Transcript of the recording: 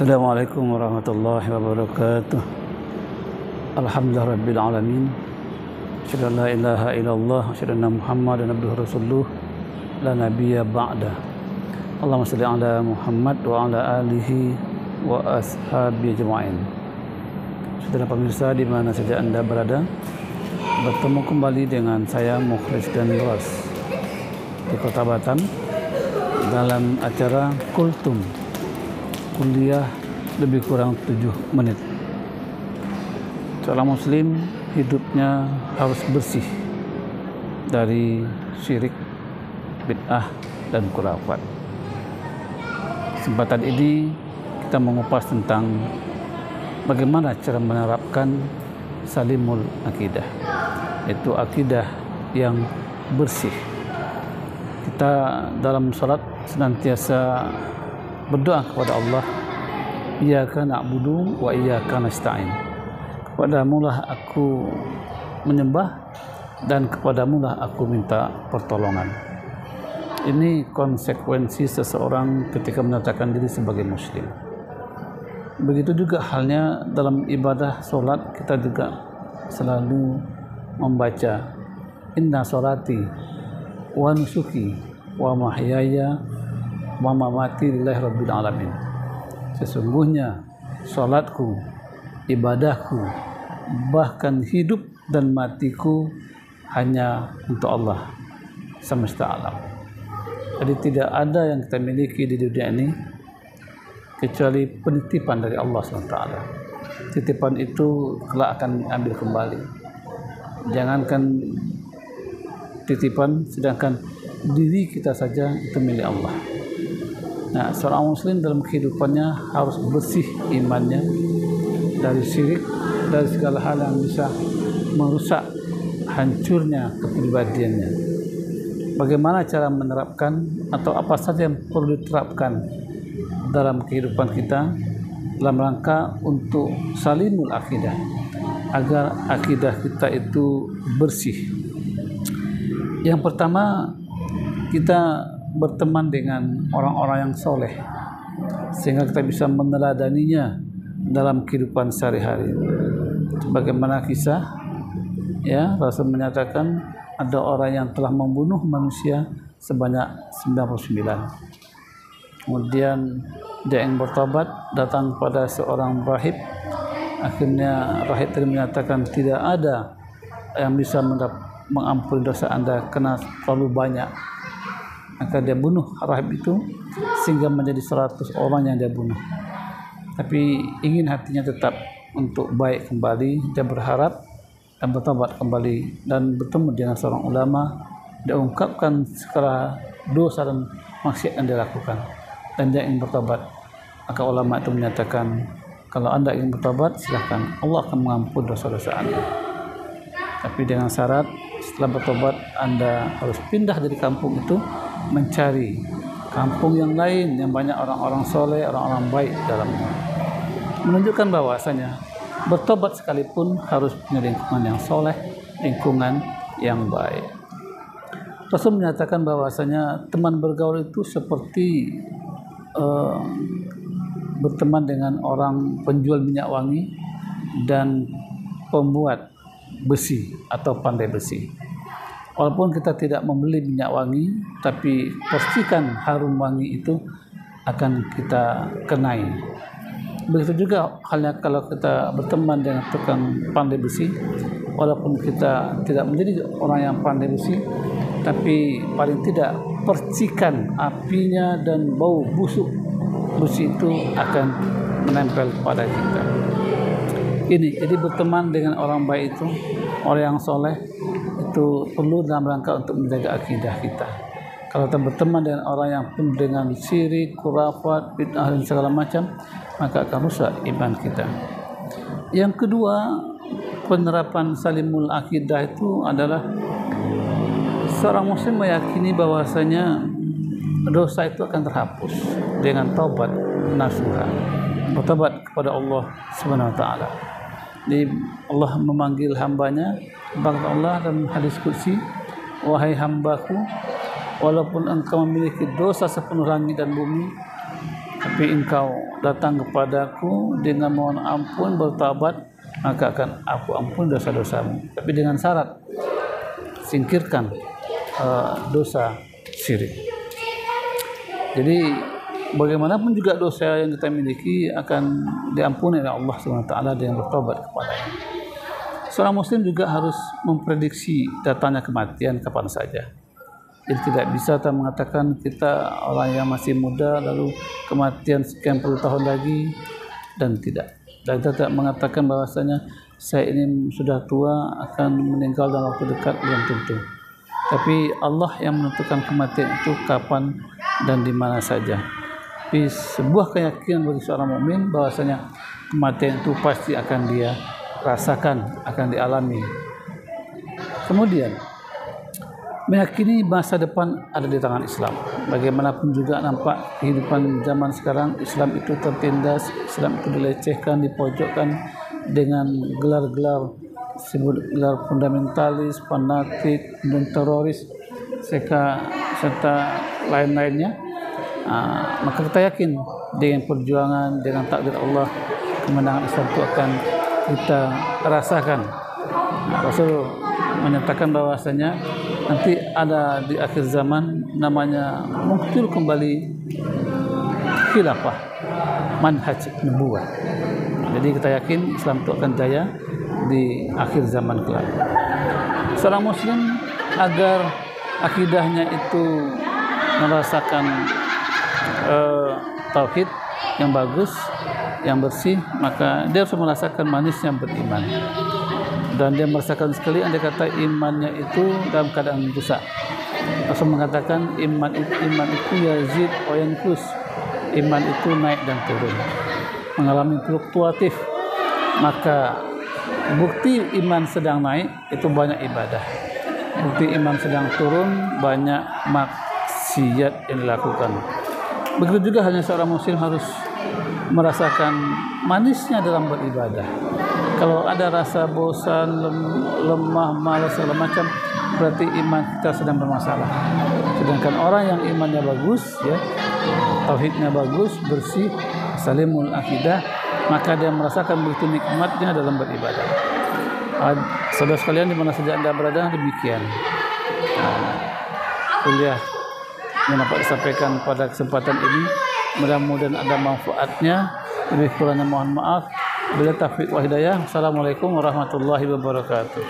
Assalamualaikum warahmatullahi wabarakatuh. Alhamdulillahirabbil alamin. Asyhadu an la ilaha illallah wa asyhadu anna Muhammadan abduhu rasuluh la nabiyya ba'da. Allahumma shalli ala Muhammad wa ala alihi wa ashabihi ajma'in. Saudara pemirsa di mana saja Anda berada, bertemu kembali dengan saya Mukhlis dan Ros di Kota Batam dalam acara Kultum, kuliah lebih kurang 7 menit. Seorang muslim hidupnya harus bersih dari syirik, bid'ah, dan khurafat. Kesempatan ini kita mengupas tentang bagaimana cara menerapkan salimul akidah, yaitu akidah yang bersih. Kita dalam salat senantiasa berdoa kepada Allah, iyyaka na'budu wa iyyaka nasta'in. Kepadamulah aku menyembah dan kepadamulah aku minta pertolongan. Ini konsekuensi seseorang ketika menyatakan diri sebagai muslim. Begitu juga halnya dalam ibadah salat, kita juga selalu membaca inna sholati wa nusuki wa mahyaya wa mamati lillahi rabbil alamin. Sesungguhnya salatku, ibadahku, bahkan hidup dan matiku hanya untuk Allah semesta alam. Jadi tidak ada yang kita miliki di dunia ini kecuali penitipan dari Allah SWT. Titipan itu kelak akan diambil kembali. Jangankan titipan, sedangkan diri kita saja itu milik Allah. Nah, seorang muslim dalam kehidupannya harus bersih imannya dari syirik, dari segala hal yang bisa merusak hancurnya kepribadiannya. Bagaimana cara menerapkan atau apa saja yang perlu diterapkan dalam kehidupan kita dalam rangka untuk salimul akidah, agar akidah kita itu bersih. Yang pertama, kita berteman dengan orang-orang yang soleh sehingga kita bisa meneladaninya dalam kehidupan sehari-hari. Bagaimana kisah Rasul menyatakan ada orang yang telah membunuh manusia sebanyak 99. Kemudian dia yang bertobat datang pada seorang rahib. Akhirnya rahib tadi menyatakan tidak ada yang bisa mengampuni dosa Anda karena terlalu banyak. Maka dia bunuh rahib itu sehingga menjadi 100 orang yang dia bunuh. Tapi ingin hatinya tetap untuk baik kembali, dia berharap dan bertobat kembali dan bertemu dengan seorang ulama. Dia ungkapkan segala dosa dan maksiat yang dia lakukan dan dia ingin bertobat. Maka ulama itu menyatakan, kalau Anda ingin bertobat silahkan, Allah akan mengampuni dosa-dosa Anda. Tapi dengan syarat setelah bertobat Anda harus pindah dari kampung itu, mencari kampung yang lain yang banyak orang-orang soleh, orang-orang baik dalamnya. Menunjukkan bahwasanya bertobat sekalipun harus punya lingkungan yang soleh, lingkungan yang baik. Rasul menyatakan bahwasanya teman bergaul itu seperti berteman dengan orang penjual minyak wangi dan pembuat besi atau pandai besi. Walaupun kita tidak membeli minyak wangi, tapi percikan harum wangi itu akan kita kenai. Begitu juga halnya kalau kita berteman dengan tukang pandai besi, walaupun kita tidak menjadi orang yang pandai besi, tapi paling tidak percikan apinya dan bau busuk besi itu akan menempel pada kita. Jadi berteman dengan orang baik itu, orang yang soleh, itu perlu dalam rangka untuk menjaga akidah kita. Kalau kita berteman dengan orang yang penuh dengan syirik, khurafat, bid'ah dan segala macam, maka akan rusak iman kita. Yang kedua, penerapan salimul akidah itu adalah seorang muslim meyakini bahwasanya dosa itu akan terhapus dengan taubat nasuha, bertobat kepada Allah Subhanahu wa taala. Jadi Allah memanggil hambanya, bahkan Allah dalam hadis qudsi, wahai hambaku, walaupun engkau memiliki dosa sepenuh langit dan bumi, Tapi engkau datang kepadaku dengan mohon ampun, bertaubat, maka akan aku ampun dosa-dosamu. Tapi dengan syarat, singkirkan dosa syirik. Jadi bagaimanapun juga dosa yang kita miliki akan diampuni oleh Allah SWT dengan bertobat kepadanya. Seorang muslim juga harus memprediksi datangnya kematian kapan saja. Jadi tidak bisa kita mengatakan kita orang yang masih muda lalu kematian sekian puluh tahun lagi, dan tidak. Dan kita tidak mengatakan bahwasanya saya ini sudah tua akan meninggal dalam waktu dekat, belum tentu. Tapi Allah yang menentukan kematian itu kapan dan di mana saja. Tapi sebuah keyakinan bagi seorang mukmin bahwasanya kematian itu pasti akan dia rasakan, akan dialami. Kemudian meyakini masa depan ada di tangan Islam. Bagaimanapun juga nampak kehidupan zaman sekarang, Islam itu tertindas, Islam itu dilecehkan, dipojokkan dengan gelar-gelar, sebut gelar fundamentalis, fanatik, dan teroris, serta lain-lainnya. Maka kita yakin dengan perjuangan, dengan takdir Allah, kemenangan Islam itu akan kita rasakan. Rasul menyatakan bahwasanya nanti ada di akhir zaman namanya muncul kembali khilafah, manhaj nubuwah. Jadi kita yakin Islam itu akan jaya di akhir zaman kelak. Seorang muslim agar akidahnya itu merasakan tauhid yang bagus, yang bersih, maka dia harus merasakan manisnya beriman. Dan dia merasakan sekali andai kata imannya itu dalam keadaan rusak. Rasul mengatakan iman itu yazid wa yanqus. Iman itu naik dan turun, mengalami fluktuatif. Maka bukti iman sedang naik itu banyak ibadah. Bukti iman sedang turun banyak maksiat yang dilakukan. Begitu juga hanya seorang muslim harus merasakan manisnya dalam beribadah. Kalau ada rasa bosan, lemah, malas segala macam, berarti iman kita sedang bermasalah. Sedangkan orang yang imannya bagus, ya, tauhidnya bagus, bersih, salimul akidah, maka dia merasakan begitu nikmatnya dalam beribadah. Saudara sekalian di mana saja Anda berada, demikian kuliah yang dapat disampaikan pada kesempatan ini. Mudah-mudahan ada manfaatnya. Lebih kurangnya mohon maaf. Bila taufiq wa hidayah. Assalamualaikum warahmatullahi wabarakatuh.